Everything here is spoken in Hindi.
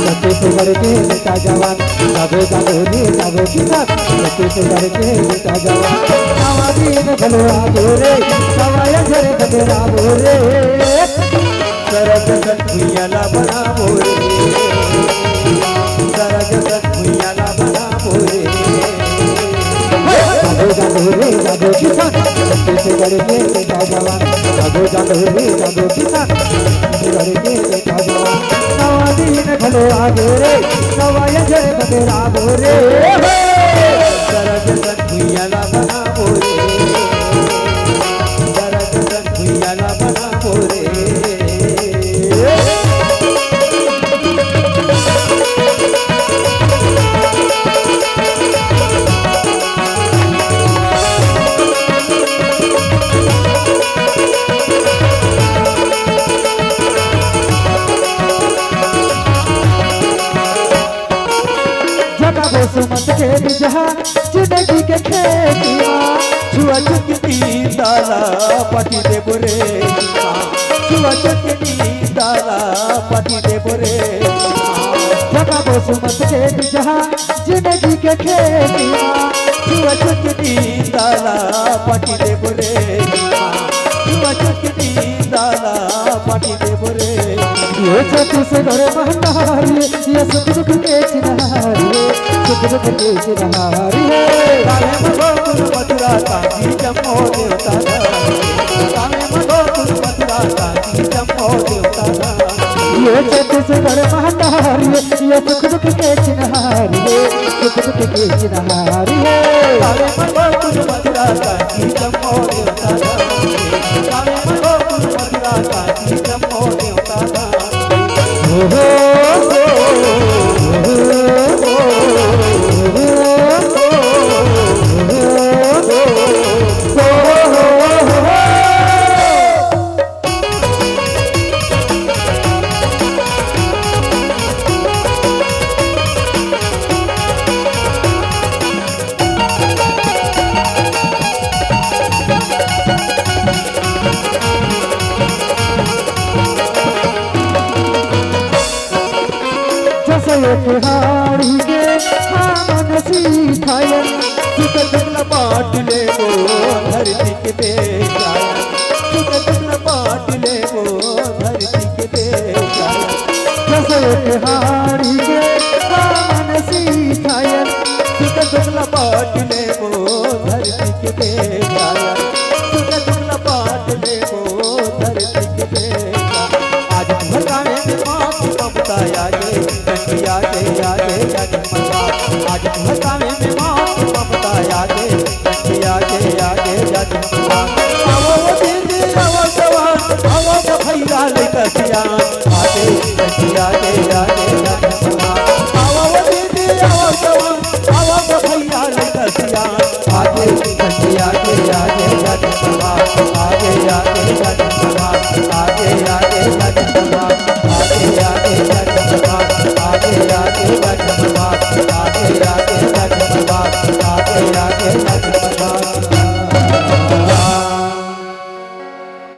छत्तीसगढ़ के बेटा जवान जागो जागो रे जागो किसान छत्तीसगढ़ के बेटा जवान आवाज़ी में भलो आगो रे सवाया झरे बदरा बोरे सरग सत भुइयाला बना बोरे सरग सत भुइयाला बना बोरे जागो जागो रे जागो किसान छत्तीसगढ़ के बेटा जवान जागो जागो रे जागो किसान छत्तीसगढ़ के बेटा जवान आवाज़ी में भलो आगो रे सवाया झरे बदरा बोरे सरग सत भुइयाला बना बोरे सरग सत भुइयाला बना बोरे सुमत के बिजहा जिंदगी के खेतिया छुआ चुकनी दाला पटी दे बोरे छुआ चुकनी दाला पटी दे बोरे जगा सुमत के बिजहा जिंदगी के खेतिया छुआ चुकनी दाला पटी दे बोरे छुआ चुकनी दाला पटी दे बोरे ये छत्तीसगढ़ महनारी ये सुख दुख के चिन्हारी सुख दुख के चिन्हारी काले मधोकुल मथुरा कांची जम्मो देवता काले मधोकुल मथुरा कांची जम्मो देवता ये छत्तीसगढ़ महनारी ये सुख दुख के चिन्हारी सुख दुख के चिन्हारी काले मधोकुल मथुरा कांची जम्मो देवता